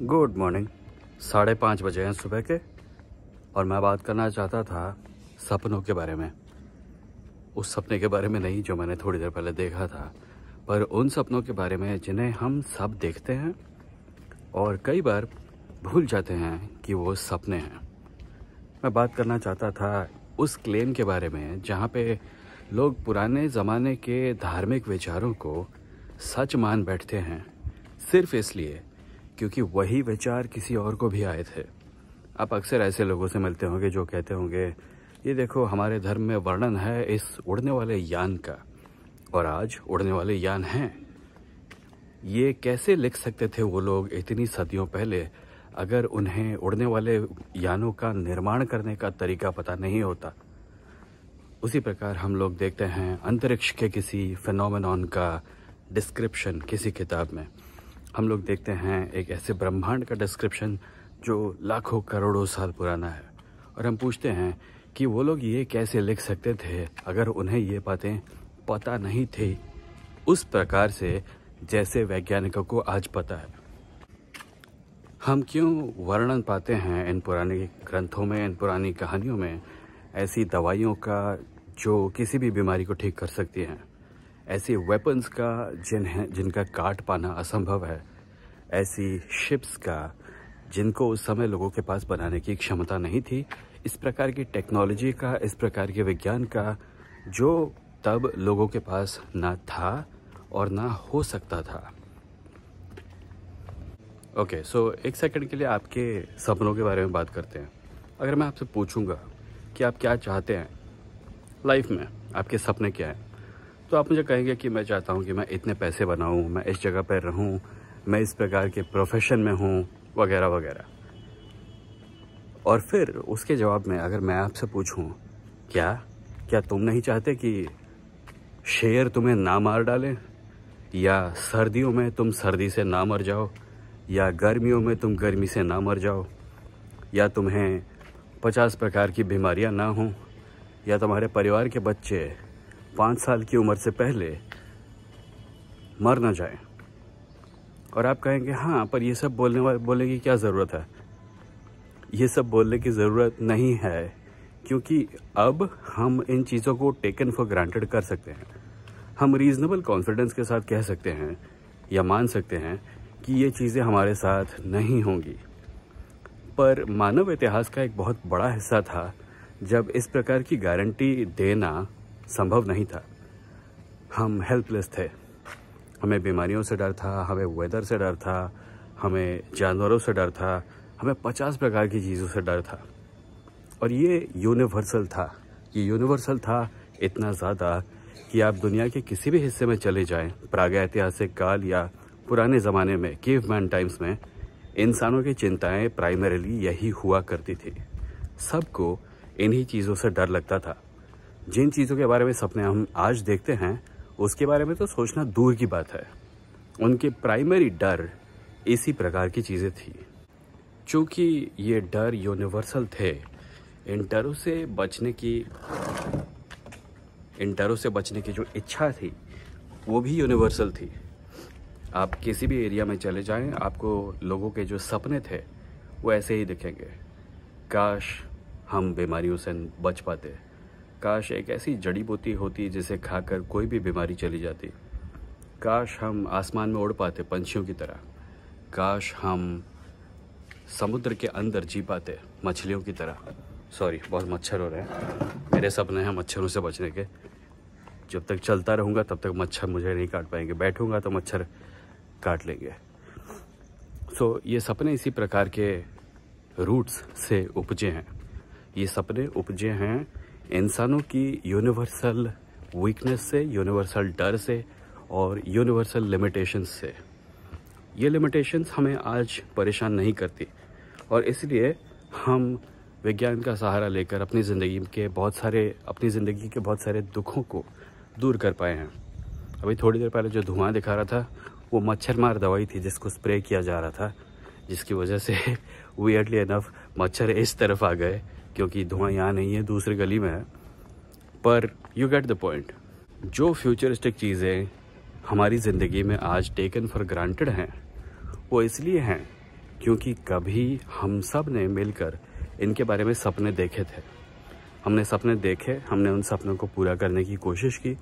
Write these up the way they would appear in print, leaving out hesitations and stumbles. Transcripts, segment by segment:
Good morning. 5:30 बजे हैं सुबह के और मैं बात करना चाहता था सपनों के बारे में। उस सपने के बारे में नहीं जो मैंने थोड़ी देर पहले देखा था, पर उन सपनों के बारे में जिन्हें हम सब देखते हैं और कई बार भूल जाते हैं कि वो सपने हैं। मैं बात करना चाहता था उस क्लेम के बारे में जहाँ पे लोग पुराने ज़माने के धार्मिक विचारों को सच मान बैठते हैं सिर्फ इसलिए क्योंकि वही विचार किसी और को भी आए थे। आप अक्सर ऐसे लोगों से मिलते होंगे जो कहते होंगे, ये देखो हमारे धर्म में वर्णन है इस उड़ने वाले यान का, और आज उड़ने वाले यान हैं। ये कैसे लिख सकते थे वो लोग इतनी सदियों पहले अगर उन्हें उड़ने वाले यानों का निर्माण करने का तरीका पता नहीं होता। उसी प्रकार हम लोग देखते हैं अंतरिक्ष के किसी फिनोमेनॉन का डिस्क्रिप्शन किसी किताब में, हम लोग देखते हैं एक ऐसे ब्रह्मांड का डिस्क्रिप्शन जो लाखों करोड़ों साल पुराना है, और हम पूछते हैं कि वो लोग ये कैसे लिख सकते थे अगर उन्हें ये बातें पता नहीं थी उस प्रकार से जैसे वैज्ञानिकों को आज पता है। हम क्यों वर्णन पाते हैं इन पुराने ग्रंथों में, इन पुरानी कहानियों में ऐसी दवाइयों का जो किसी भी बीमारी को ठीक कर सकती हैं, ऐसी वेपन्स का जिनका काट पाना असंभव है, ऐसी शिप्स का जिनको उस समय लोगों के पास बनाने की क्षमता नहीं थी, इस प्रकार की टेक्नोलॉजी का, इस प्रकार के विज्ञान का जो तब लोगों के पास ना था और ना हो सकता था। ओके, सो एक सेकंड के लिए आपके सपनों के बारे में बात करते हैं। अगर मैं आपसे पूछूंगा कि आप क्या चाहते हैं लाइफ में, आपके सपने क्या हैं, तो आप मुझे कहेंगे कि मैं चाहता हूं कि मैं इतने पैसे बनाऊं, मैं इस जगह पर रहूं, मैं इस प्रकार के प्रोफेशन में हूं, वगैरह वगैरह। और फिर उसके जवाब में अगर मैं आपसे पूछूं क्या तुम नहीं चाहते कि शेर तुम्हें ना मार डालें, या सर्दियों में तुम सर्दी से ना मर जाओ, या गर्मियों में तुम गर्मी से ना मर जाओ, या तुम्हें 50 प्रकार की बीमारियां ना हों, या तुम्हारे परिवार के बच्चे 5 साल की उम्र से पहले मर ना जाए। और आप कहेंगे हाँ, पर ये सब बोलने की क्या ज़रूरत है। ये सब बोलने की ज़रूरत नहीं है, क्योंकि अब हम इन चीज़ों को टेकन फॉर ग्रांटेड कर सकते हैं। हम रीज़नेबल कॉन्फिडेंस के साथ कह सकते हैं या मान सकते हैं कि ये चीज़ें हमारे साथ नहीं होंगी। पर मानव इतिहास का एक बहुत बड़ा हिस्सा था जब इस प्रकार की गारंटी देना संभव नहीं था। हम हेल्पलेस थे, हमें बीमारियों से डर था, हमें वेदर से डर था, हमें जानवरों से डर था, हमें 50 प्रकार की चीज़ों से डर था। और ये यूनिवर्सल था, ये यूनिवर्सल था इतना ज़्यादा कि आप दुनिया के किसी भी हिस्से में चले जाएं, प्रागैतिहासिक काल या पुराने ज़माने में केवमैन टाइम्स में, इंसानों की चिंताएं प्राइमरीली यही हुआ करती थी। सबको इन्हीं चीज़ों से डर लगता था। जिन चीज़ों के बारे में सपने हम आज देखते हैं उसके बारे में तो सोचना दूर की बात है। उनके प्राइमरी डर इसी प्रकार की चीज़ें थी। चूँकि ये डर यूनिवर्सल थे, इन डरों से बचने की जो इच्छा थी वो भी यूनिवर्सल थी। आप किसी भी एरिया में चले जाएं, आपको लोगों के जो सपने थे वो ऐसे ही दिखेंगे। काश हम बीमारियों से बच पाते, काश एक ऐसी जड़ी बूटी होती जिसे खाकर कोई भी बीमारी चली जाती, काश हम आसमान में उड़ पाते पंछियों की तरह, काश हम समुद्र के अंदर जी पाते मछलियों की तरह। सॉरी, बहुत मच्छर हो रहे हैं। मेरे सपने हैं मच्छरों से बचने के। जब तक चलता रहूँगा तब तक मच्छर मुझे नहीं काट पाएंगे, बैठूँगा तो मच्छर काट लेंगे। सो ये सपने इसी प्रकार के रूट्स से उपजे हैं। ये सपने उपजे हैं इंसानों की यूनिवर्सल वीकनेस से, यूनिवर्सल डर से और यूनिवर्सल लिमिटेशंस से। ये लिमिटेशंस हमें आज परेशान नहीं करती, और इसलिए हम विज्ञान का सहारा लेकर अपनी ज़िंदगी के बहुत सारे दुखों को दूर कर पाए हैं। अभी थोड़ी देर पहले जो धुआं दिखा रहा था वो मच्छर मार दवाई थी जिसको स्प्रे किया जा रहा था, जिसकी वजह से वियर्डली इनफ मच्छर इस तरफ आ गए, क्योंकि धुआं यहाँ नहीं है, दूसरी गली में है। पर यू गेट द पॉइंट। जो फ्यूचरिस्टिक चीज़ें हमारी ज़िंदगी में आज टेकन फॉर ग्रांटेड हैं, वो इसलिए हैं क्योंकि कभी हम सब ने मिलकर इनके बारे में सपने देखे थे। हमने सपने देखे, हमने उन सपनों को पूरा करने की कोशिश की।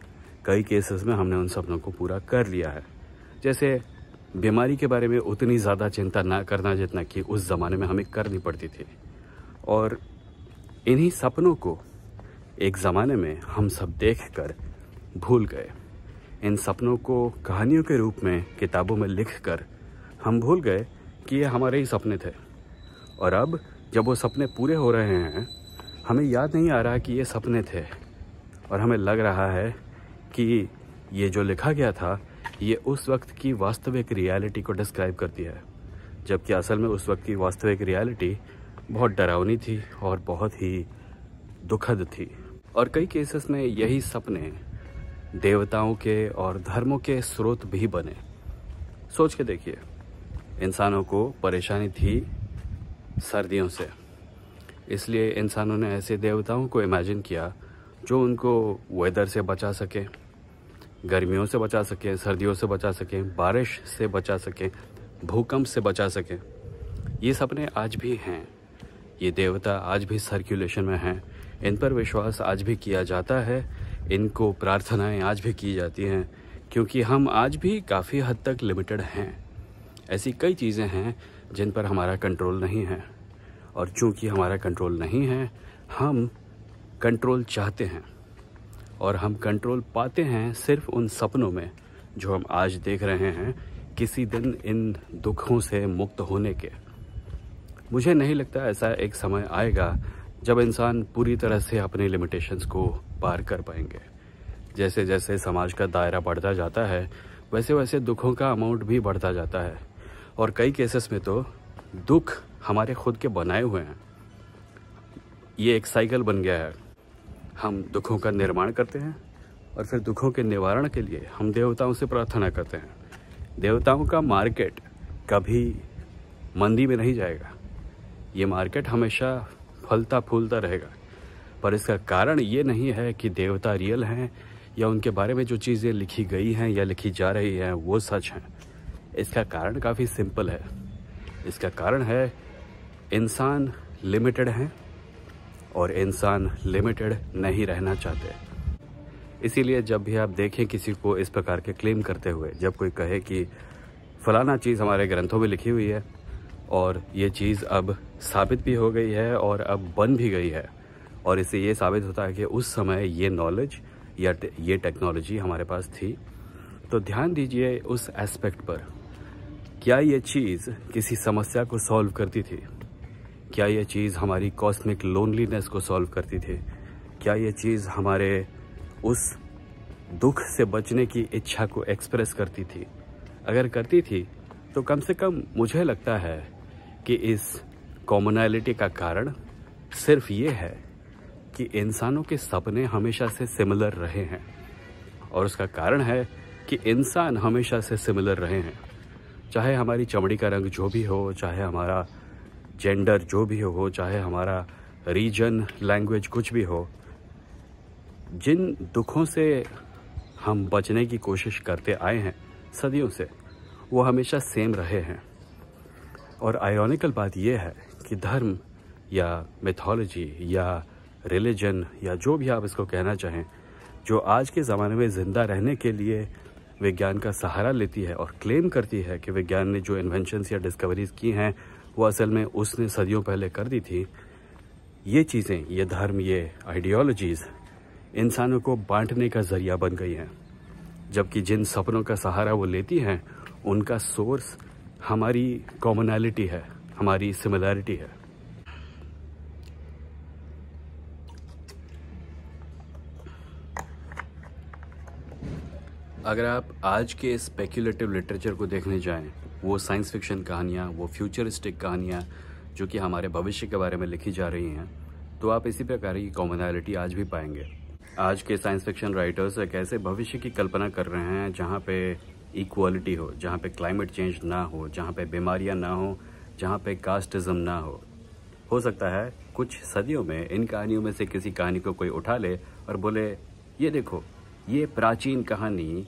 कई केसेस में हमने उन सपनों को पूरा कर लिया है। जैसे बीमारी के बारे में उतनी ज़्यादा चिंता ना करना जितना कि उस ज़माने में हमें करनी पड़ती थी। और इन्हीं सपनों को एक ज़माने में हम सब देखकर भूल गए। इन सपनों को कहानियों के रूप में किताबों में लिखकर हम भूल गए कि ये हमारे ही सपने थे। और अब जब वो सपने पूरे हो रहे हैं, हमें याद नहीं आ रहा कि ये सपने थे, और हमें लग रहा है कि ये जो लिखा गया था ये उस वक्त की वास्तविक रियलिटी को डिस्क्राइब करती है, जबकि असल में उस वक्त की वास्तविक रियलिटी बहुत डरावनी थी और बहुत ही दुखद थी। और कई केसेस में यही सपने देवताओं के और धर्मों के स्रोत भी बने। सोच के देखिए, इंसानों को परेशानी थी सर्दियों से, इसलिए इंसानों ने ऐसे देवताओं को इमेजिन किया जो उनको वेदर से बचा सके, गर्मियों से बचा सके, सर्दियों से बचा सके, बारिश से बचा सके, भूकंप से बचा सके। ये सपने आज भी हैं, ये देवता आज भी सर्कुलेशन में हैं, इन पर विश्वास आज भी किया जाता है, इनको प्रार्थनाएं आज भी की जाती हैं, क्योंकि हम आज भी काफ़ी हद तक लिमिटेड हैं। ऐसी कई चीज़ें हैं जिन पर हमारा कंट्रोल नहीं है, और चूंकि हमारा कंट्रोल नहीं है, हम कंट्रोल चाहते हैं, और हम कंट्रोल पाते हैं सिर्फ उन सपनों में जो हम आज देख रहे हैं, किसी दिन इन दुखों से मुक्त होने के। मुझे नहीं लगता ऐसा एक समय आएगा जब इंसान पूरी तरह से अपने लिमिटेशंस को पार कर पाएंगे। जैसे जैसे समाज का दायरा बढ़ता जाता है, वैसे वैसे दुखों का अमाउंट भी बढ़ता जाता है, और कई केसेस में तो दुख हमारे खुद के बनाए हुए हैं। ये एक साइकिल बन गया है। हम दुखों का निर्माण करते हैं और फिर दुखों के निवारण के लिए हम देवताओं से प्रार्थना करते हैं। देवताओं का मार्केट कभी मंदी में नहीं जाएगा, ये मार्केट हमेशा फलता फूलता रहेगा। पर इसका कारण ये नहीं है कि देवता रियल हैं या उनके बारे में जो चीज़ें लिखी गई हैं या लिखी जा रही हैं वो सच हैं। इसका कारण काफ़ी सिंपल है। इसका कारण है इंसान लिमिटेड हैं और इंसान लिमिटेड नहीं रहना चाहते। इसीलिए जब भी आप देखें किसी को इस प्रकार के क्लेम करते हुए, जब कोई कहे कि फलाना चीज़ हमारे ग्रंथों में लिखी हुई है और ये चीज़ अब साबित भी हो गई है और अब बन भी गई है, और इससे ये साबित होता है कि उस समय ये नॉलेज या ये टेक्नोलॉजी हमारे पास थी, तो ध्यान दीजिए उस एस्पेक्ट पर। क्या ये चीज़ किसी समस्या को सॉल्व करती थी? क्या ये चीज़ हमारी कॉस्मिक लोनलीनेस को सॉल्व करती थी? क्या ये चीज़ हमारे उस दुख से बचने की इच्छा को एक्सप्रेस करती थी? अगर करती थी तो कम से कम मुझे लगता है कि इस कॉमनैलिटी का कारण सिर्फ ये है कि इंसानों के सपने हमेशा से सिमिलर रहे हैं, और उसका कारण है कि इंसान हमेशा से सिमिलर रहे हैं। चाहे हमारी चमड़ी का रंग जो भी हो, चाहे हमारा जेंडर जो भी हो, चाहे हमारा रीजन, लैंग्वेज कुछ भी हो, जिन दुखों से हम बचने की कोशिश करते आए हैं सदियों से, वो हमेशा सेम रहे हैं। और आयोनिकल बात यह है कि धर्म या मिथोलॉजी या रिलीजन या जो भी आप इसको कहना चाहें, जो आज के ज़माने में ज़िंदा रहने के लिए विज्ञान का सहारा लेती है और क्लेम करती है कि विज्ञान ने जो इन्वेंशंस या डिस्कवरीज की हैं वो असल में उसने सदियों पहले कर दी थी, ये चीज़ें, ये धर्म, ये आइडियोलॉजीज़ इंसानों को बांटने का ज़रिया बन गई हैं। जबकि जिन सपनों का सहारा वो लेती हैं उनका सोर्स हमारी कॉमनैलिटी है, हमारी सिमिलैरिटी है। अगर आप आज के स्पेक्युलेटिव लिटरेचर को देखने जाएं, वो साइंस फिक्शन कहानियाँ, वो फ्यूचरिस्टिक कहानियाँ जो कि हमारे भविष्य के बारे में लिखी जा रही हैं, तो आप इसी प्रकार की कॉमनैलिटी आज भी पाएंगे। आज के साइंस फिक्शन राइटर्स एक ऐसे भविष्य की कल्पना कर रहे हैं जहाँ पे इक्वालिटी हो, जहाँ पे क्लाइमेट चेंज ना हो, जहाँ पे बीमारियाँ ना हो, जहाँ पे कास्टिज्म ना हो सकता है कुछ सदियों में इन कहानियों में से किसी कहानी को कोई उठा ले और बोले, ये देखो, ये प्राचीन कहानी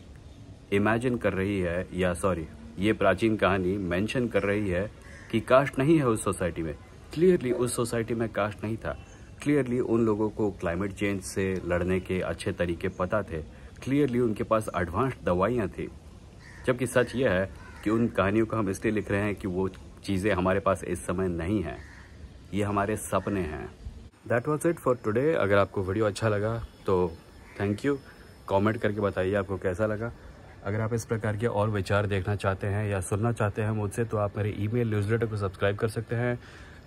इमेजिन कर रही है, या सॉरी, ये प्राचीन कहानी मेंशन कर रही है कि कास्ट नहीं है उस सोसाइटी में। क्लियरली उस सोसाइटी में कास्ट नहीं था। क्लियरली उन लोगों को क्लाइमेट चेंज से लड़ने के अच्छे तरीके पता थे। क्लियरली उनके पास एडवांस्ड दवाइयाँ थी। जबकि सच ये है कि उन कहानियों को हम इसलिए लिख रहे हैं कि वो चीज़ें हमारे पास इस समय नहीं हैं। ये हमारे सपने हैं। That was it for today. अगर आपको वीडियो अच्छा लगा तो थैंक यू। कमेंट करके बताइए आपको कैसा लगा। अगर आप इस प्रकार के और विचार देखना चाहते हैं या सुनना चाहते हैं मुझसे, तो आप मेरे ईमेल न्यूज़लेटर को सब्सक्राइब कर सकते हैं,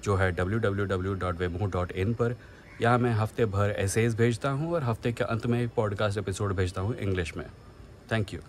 जो है www.vemho.in पर। यहाँ मैं हफ्ते भर एसेज भेजता हूँ और हफ्ते के अंत में एक पॉडकास्ट एपिसोड भेजता हूँ इंग्लिश में। Thank you.